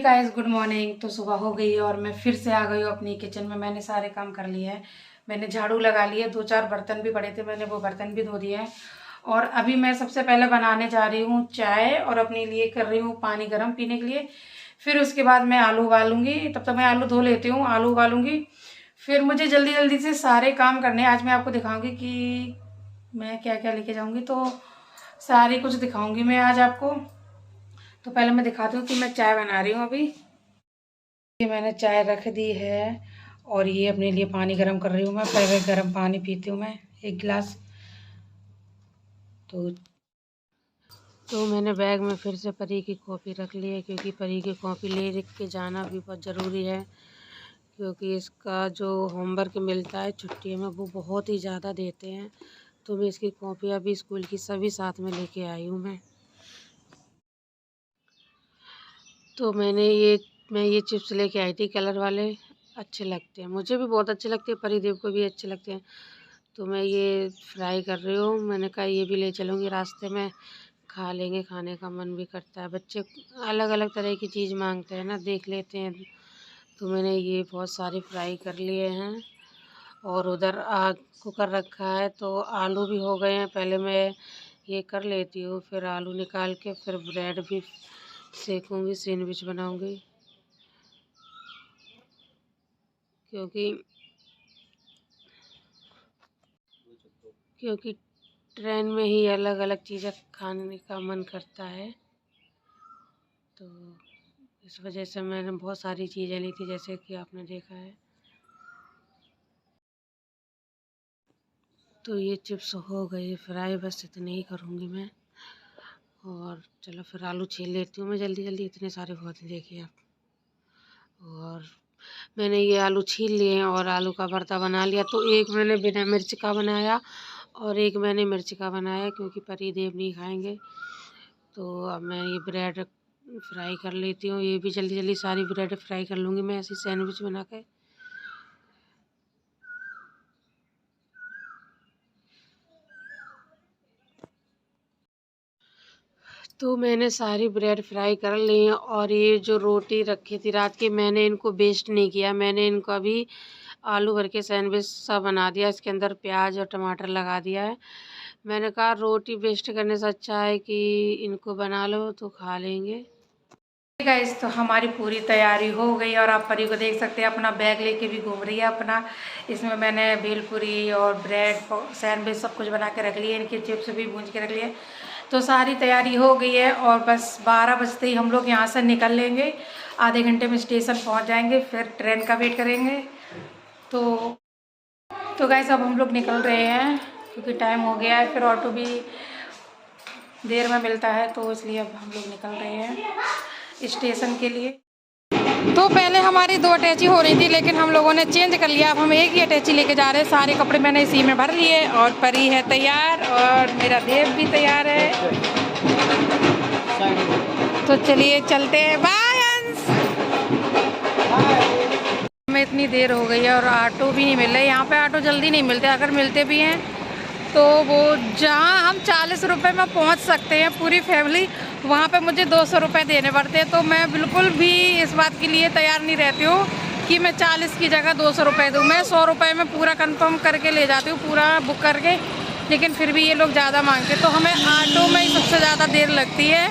Guys good morning. तो सुबह हो गई है और मैं फिर से आ गई हूँ अपनी किचन में। मैंने सारे काम कर लिए हैं। मैंने झाड़ू लगा लिया, 2-4 बर्तन भी पड़े थे, मैंने वो बर्तन भी धो दिए हैं। और अभी मैं सबसे पहले बनाने जा रही हूँ चाय और अपने लिए कर रही हूँ पानी गर्म पीने के लिए। फिर उसके बाद मैं आलू उबालूंगी, तब तक मैं आलू धो लेती हूँ, आलू उबालूंगी। फिर मुझे जल्दी जल्दी से सारे काम करने हैं। आज मैं आपको दिखाऊंगी कि मैं क्या क्या लेके जाऊंगी, तो सारी कुछ दिखाऊंगी मैं आज आपको। तो पहले मैं दिखाती हूँ कि मैं चाय बना रही हूँ अभी। ये मैंने चाय रख दी है और ये अपने लिए पानी गर्म कर रही हूँ मैं। पहले गर्म पानी पीती हूँ मैं 1 गिलास। तो मैंने बैग में फिर से परी की कॉपी रख ली है, क्योंकि परी की कॉपी ले लिख के जाना भी बहुत ज़रूरी है। क्योंकि इसका जो होमवर्क मिलता है छुट्टियों में वो बहुत ही ज़्यादा देते हैं। तो मैं इसकी कॉपी अभी स्कूल की सभी साथ में लेके आई हूँ मैं। तो मैं ये चिप्स लेके आई थी कलर वाले, अच्छे लगते हैं, मुझे भी बहुत अच्छे लगते हैं, परिदेव को भी अच्छे लगते हैं। तो मैं ये फ्राई कर रही हूँ। मैंने कहा ये भी ले चलूँगी, रास्ते में खा लेंगे, खाने का मन भी करता है। बच्चे अलग अलग तरह की चीज़ मांगते हैं ना, देख लेते हैं। तो मैंने ये बहुत सारे फ्राई कर लिए हैं और उधर आग कुकर रखा है, तो आलू भी हो गए हैं। पहले मैं ये कर लेती हूँ, फिर आलू निकाल के फिर ब्रेड भी सेकूँगी, सैंडविच बनाऊँगी। क्योंकि क्योंकि ट्रेन में ही अलग अलग चीज़ें खाने का मन करता है। तो इस वजह से मैंने बहुत सारी चीज़ें ली थी, जैसे कि आपने देखा है। तो ये चिप्स हो गए फ्राई, बस इतने ही करूँगी मैं। और चलो फिर आलू छील लेती हूँ मैं जल्दी जल्दी, इतने सारे बहुत हैं देखिए आप। और मैंने ये आलू छील लिए हैं और आलू का भरता बना लिया। तो एक मैंने बिना मिर्च का बनाया और एक मैंने मिर्च का बनाया, क्योंकि परिदेव नहीं खाएंगे। तो अब मैं ये ब्रेड फ्राई कर लेती हूँ। ये भी जल्दी जल्दी सारी ब्रेड फ्राई कर लूँगी मैं, ऐसी सैंडविच बना के। तो मैंने सारी ब्रेड फ्राई कर ली हैं और ये जो रोटी रखी थी रात की, मैंने इनको वेस्ट नहीं किया। मैंने इनको अभी आलू भर के सैंडविच सा बना दिया, इसके अंदर प्याज और टमाटर लगा दिया है। मैंने कहा रोटी वेस्ट करने से अच्छा है कि इनको बना लो तो खा लेंगे। गाइस तो हमारी पूरी तैयारी हो गई और आप परी को देख सकते हैं, अपना बैग लेके भी घूम रही है अपना। इसमें मैंने भेलपूरी और ब्रेड सैंडविच सब कुछ बना के रख लिए, इनके चिप्स भी भूंज के रख लिए। तो सारी तैयारी हो गई है और बस 12 बजते ही हम लोग यहाँ से निकल लेंगे। आधे घंटे में स्टेशन पहुँच जाएंगे, फिर ट्रेन का वेट करेंगे। तो गाइस अब हम लोग निकल रहे हैं, क्योंकि टाइम हो गया है, फिर ऑटो भी देर में मिलता है, तो इसलिए अब हम लोग निकल रहे हैं स्टेशन के लिए। तो पहले हमारी 2 अटैची हो रही थी, लेकिन हम लोगों ने चेंज कर लिया। अब हम एक ही अटैची लेके जा रहे हैं। सारे कपड़े मैंने इसी में भर लिए और परी है तैयार और मेरा देव भी तैयार है। तो चलिए चलते हैं। बाय अंश। हमें इतनी देर हो गई है और ऑटो भी नहीं मिल रहे। यहाँ पे ऑटो जल्दी नहीं मिलते, अगर मिलते भी हैं तो वो जहाँ हम 40 रुपये में पहुँच सकते हैं पूरी फैमिली, वहाँ पे मुझे 200 रुपये देने पड़ते हैं। तो मैं बिल्कुल भी इस बात के लिए तैयार नहीं रहती हूँ कि मैं 40 की जगह 200 रुपये दूँ। मैं 100 रुपये में पूरा कंफर्म करके ले जाती हूँ, पूरा बुक करके। लेकिन फिर भी ये लोग ज़्यादा मांगते, तो हमें ऑटो में ही सबसे ज़्यादा देर लगती है।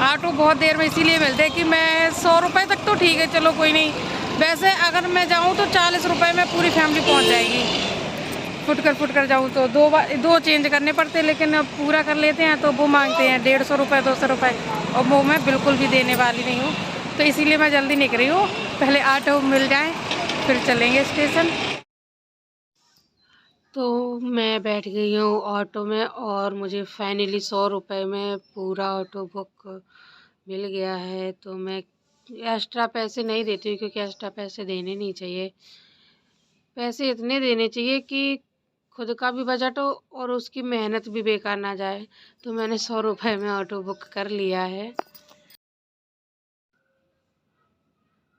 ऑटो बहुत देर में इसीलिए मिलते हैं कि मैं 100 रुपये तक तो ठीक है, चलो कोई नहीं। वैसे अगर मैं जाऊँ तो 40 रुपये में पूरी फैमिली पहुँच जाएगी। फुट कर जाऊँ तो दो चेंज करने पड़ते, लेकिन अब पूरा कर लेते हैं तो वो मांगते हैं 150 रुपये 200 रुपये, और वो मैं बिल्कुल भी देने वाली नहीं हूँ। तो इसीलिए मैं जल्दी निकल रही हूँ, पहले ऑटो मिल जाए फिर चलेंगे स्टेशन। तो मैं बैठ गई हूँ ऑटो में और मुझे फाइनली 100 रुपये में पूरा ऑटो बुक मिल गया है। तो मैं एक्स्ट्रा पैसे नहीं देती हूँ, क्योंकि एक्स्ट्रा पैसे देने नहीं चाहिए। पैसे इतने देने चाहिए कि खुद का भी बजट हो और उसकी मेहनत भी बेकार ना जाए। तो मैंने 100 रुपये में ऑटो बुक कर लिया है।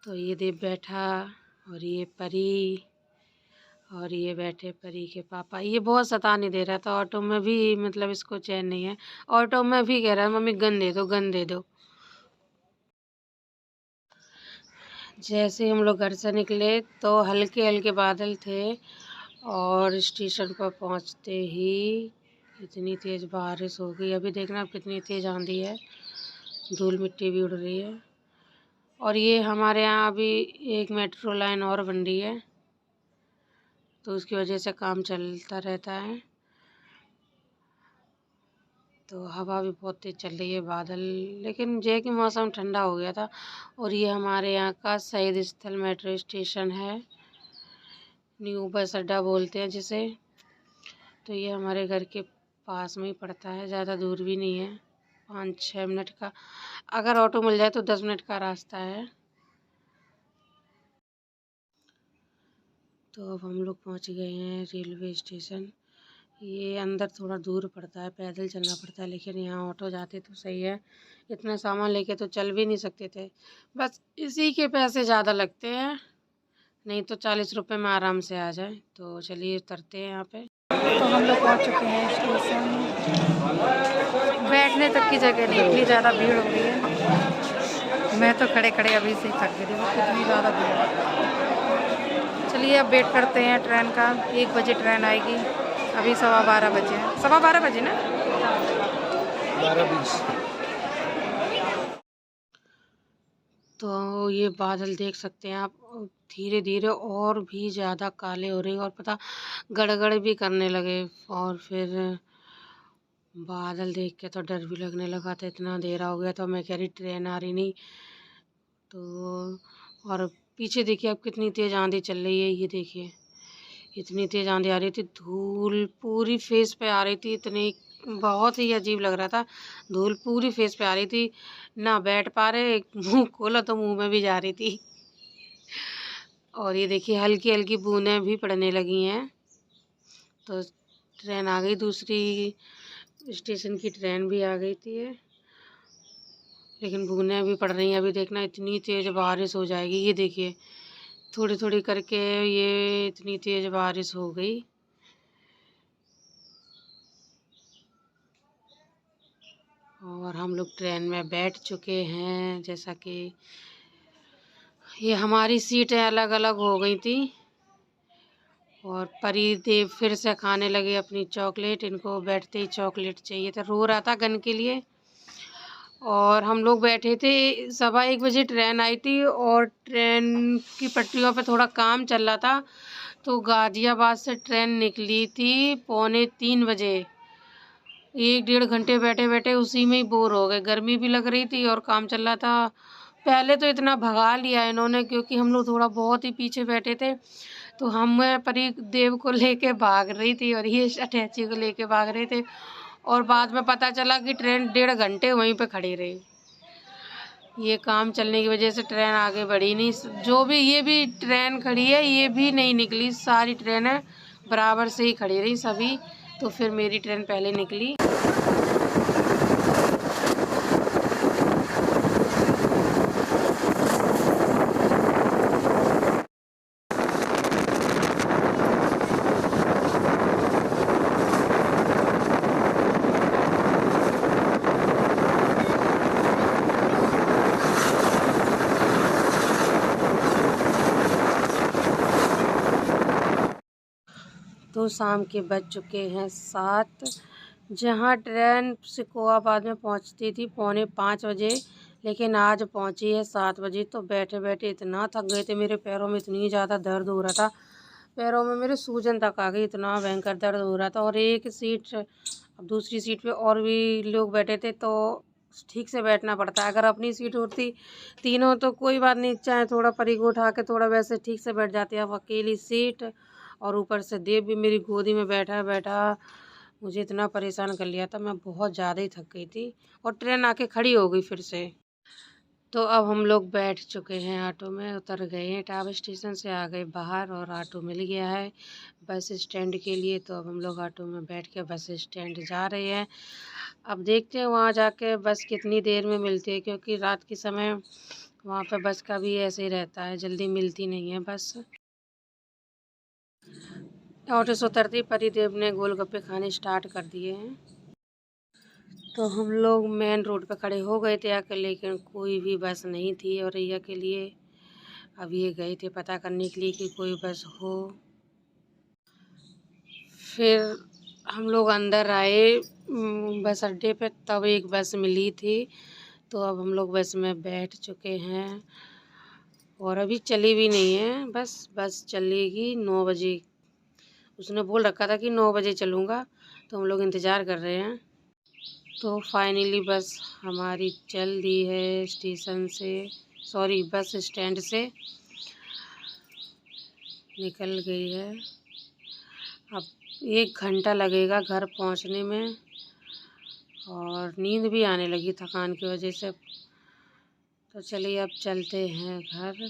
तो ये देव बैठा और ये परी और ये बैठे परी के पापा। ये बहुत सताने दे रहा था ऑटो में भी, मतलब इसको चैन नहीं है। ऑटो में भी कह रहा है मम्मी गन दे दो गन दे दो। जैसे हम लोग घर से निकले तो हल्के हल्के बादल थे और स्टेशन पर पहुंचते ही इतनी तेज़ बारिश हो गई। अभी देखना कितनी तेज़ आंधी है, धूल मिट्टी भी उड़ रही है। और ये हमारे यहाँ अभी एक मेट्रो लाइन और बन रही है, तो उसकी वजह से काम चलता रहता है। तो हवा भी बहुत तेज़ चल रही है, बादल, लेकिन जे कि मौसम ठंडा हो गया था। और ये हमारे यहाँ का शहीद स्थल मेट्रो स्टेशन है, न्यू बस अड्डा बोलते हैं जिसे। तो ये हमारे घर के पास में ही पड़ता है, ज़्यादा दूर भी नहीं है, 5-6 मिनट का, अगर ऑटो मिल जाए तो 10 मिनट का रास्ता है। तो अब हम लोग पहुंच गए हैं रेलवे स्टेशन। ये अंदर थोड़ा दूर पड़ता है, पैदल चलना पड़ता है, लेकिन यहाँ ऑटो जाते तो सही है। इतना सामान लेके तो चल भी नहीं सकते थे, बस इसी के पैसे ज़्यादा लगते हैं, नहीं तो 40 रुपये में आराम से आ जाए। तो चलिए उतरते हैं यहाँ पे। तो हम लोग पहुँच चुके हैं स्टेशन। बैठने तक की जगह नहीं, इतनी ज़्यादा भीड़ हो रही है। मैं तो खड़े खड़े अभी से ही थक गई, देखो कितनी ज़्यादा भीड़ है। चलिए अब वेट करते हैं ट्रेन का, 1 बजे ट्रेन आएगी, अभी 12:15 बजे हैं, 12:15 बजे ना, 12:20। तो ये बादल देख सकते हैं आप, धीरे धीरे और भी ज़्यादा काले हो रहे हैं, और पता गड़गड़ भी करने लगे। और फिर बादल देख के तो डर भी लगने लगा था, इतना अंधेरा हो गया था। मैं कह रही ट्रेन आ रही नहीं। तो और पीछे देखिए अब कितनी तेज़ आंधी चल रही है, ये देखिए इतनी तेज़ आंधी आ रही थी, धूल पूरी फेस पे आ रही थी, इतनी बहुत ही अजीब लग रहा था। धूल पूरी फेस पे आ रही थी, ना बैठ पा रहे, मुंह खोला तो मुंह में भी जा रही थी। और ये देखिए हल्की हल्की बूंदें भी पड़ने लगी हैं। तो ट्रेन आ गई, दूसरी स्टेशन की ट्रेन भी आ गई थी, लेकिन बूंदें भी पड़ रही हैं। अभी देखना इतनी तेज़ बारिश हो जाएगी, ये देखिए थोड़ी थोड़ी करके ये इतनी तेज़ बारिश हो गई। और हम लोग ट्रेन में बैठ चुके हैं। जैसा कि ये हमारी सीटें अलग अलग हो गई थी, और परिदेव फिर से खाने लगे अपनी चॉकलेट। इनको बैठते ही चॉकलेट चाहिए था, रो रहा था गन के लिए। और हम लोग बैठे थे, 1:15 बजे ट्रेन आई थी, और ट्रेन की पटरियों पे थोड़ा काम चल रहा था। तो गाज़ियाबाद से ट्रेन निकली थी 2:45 बजे। 1-1.5 घंटे बैठे बैठे उसी में ही बोर हो गए, गर्मी भी लग रही थी और काम चल रहा था। पहले तो इतना भगा लिया इन्होंने, क्योंकि हम लोग थोड़ा बहुत ही पीछे बैठे थे, तो हम परिदेव को लेके भाग रही थी और ये अटैची को लेके भाग रहे थे। और बाद में पता चला कि ट्रेन 1.5 घंटे वहीं पे खड़ी रही। ये काम चलने की वजह से ट्रेन आगे बढ़ी नहीं। जो भी ये भी ट्रेन खड़ी है, ये भी नहीं निकली, सारी ट्रेनें बराबर से ही खड़ी रही सभी। तो फिर मेरी ट्रेन पहले निकली। तो शाम के बज चुके हैं 7। जहाँ ट्रेन सिकोहाबाद में पहुँचती थी 4:45 बजे, लेकिन आज पहुँची है 7 बजे। तो बैठे बैठे इतना थक गए थे, मेरे पैरों में इतनी ज़्यादा दर्द हो रहा था, पैरों में मेरे सूजन तक आ गई, इतना भयंकर दर्द हो रहा था। और एक सीट, अब दूसरी सीट पे और भी लोग बैठे थे, तो ठीक से बैठना पड़ता है। अगर अपनी सीट होती तीनों तो कोई बात नहीं, चाहे थोड़ा परी को उठा के थोड़ा वैसे ठीक से बैठ जाते। अब अकेली सीट, और ऊपर से देव भी मेरी गोदी में बैठा बैठा मुझे इतना परेशान कर लिया था, मैं बहुत ज़्यादा ही थक गई थी। और ट्रेन आके खड़ी हो गई फिर से। तो अब हम लोग बैठ चुके हैं ऑटो में, उतर गए हैं टावर स्टेशन से, आ गए बाहर और ऑटो मिल गया है बस स्टैंड के लिए। तो अब हम लोग ऑटो में बैठ के बस स्टैंड जा रहे हैं। अब देखते हैं वहाँ जाके बस कितनी देर में मिलती है, क्योंकि रात के समय वहाँ पे बस का भी ऐसे ही रहता है, जल्दी मिलती नहीं है बस। ऑटो से उतरते परिदेव ने गोलगप्पे खाने स्टार्ट कर दिए हैं। तो हम लोग मेन रोड पर खड़े हो गए थे आकर, लेकिन कोई भी बस नहीं थी औरैया के लिए। अब ये गए थे पता करने के लिए कि कोई बस हो। फिर हम लोग अंदर आए बस अड्डे पे, तब एक बस मिली थी, तो अब हम लोग बस में बैठ चुके हैं और अभी चली भी नहीं है। बस चलेगी 9 बजे। उसने बोल रखा था कि 9 बजे चलूँगा, तो हम लोग इंतज़ार कर रहे हैं। तो फाइनली बस हमारी चल दी है स्टेशन से, सॉरी बस स्टैंड से निकल गई है। अब 1 घंटा लगेगा घर पहुंचने में और नींद भी आने लगी थकान की वजह से। तो चलिए अब चलते हैं घर।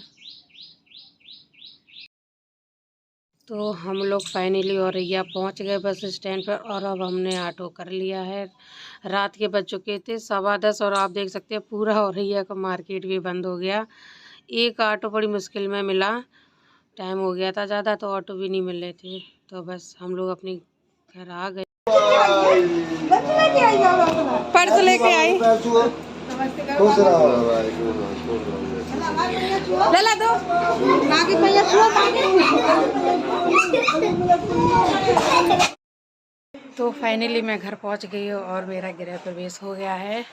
तो हम लोग फाइनली औरैया पहुंच गए बस स्टैंड पर और अब हमने ऑटो कर लिया है। रात के बज चुके थे 10:15 और आप देख सकते हैं पूरा औरैया का मार्केट भी बंद हो गया। एक ऑटो बड़ी मुश्किल में मिला, टाइम हो गया था ज़्यादा तो ऑटो भी नहीं मिल रहे थे। तो बस हम लोग अपने घर आ गए। पर्स लेके आई ला दो तो फाइनली मैं घर पहुंच गई हूँ और मेरा गृह प्रवेश हो गया है।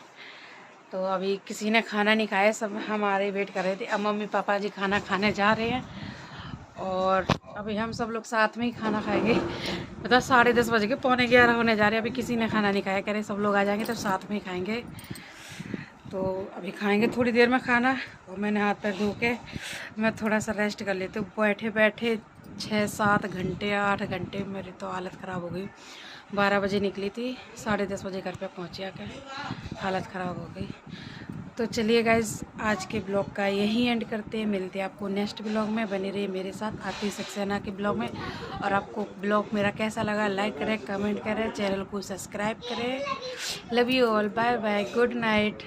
तो अभी किसी ने खाना नहीं खाया, सब हमारे वेट कर रहे थे। अब मम्मी पापा जी खाना खाने जा रहे हैं और अभी हम सब लोग साथ में ही खाना खाएंगे। मतलब 10:30 बज गए, 11:45 होने जा रहे हैं। अभी किसी ने खाना नहीं खाया, कह रहे सब लोग आ जाएंगे तो साथ में ही खाएंगे। तो अभी खाएंगे थोड़ी देर में खाना और मैंने हाथ पैर धो के मैं थोड़ा सा रेस्ट कर लेती हूँ। बैठे बैठे 6-7 घंटे 8 घंटे मेरी तो हालत ख़राब हो गई। 12 बजे निकली थी, 10:30 बजे घर पे पहुँची आकर हालत ख़राब हो गई। तो चलिए गाइज़ आज के ब्लॉग का यही एंड करते हैं। मिलते हैं आपको नेक्स्ट ब्लॉग में, बने रहिए मेरे साथ आरती सक्सेना के ब्लॉग में। और आपको ब्लॉग मेरा कैसा लगा लाइक करें, कमेंट करें, चैनल को सब्सक्राइब करें। Love you all, bye bye, good night.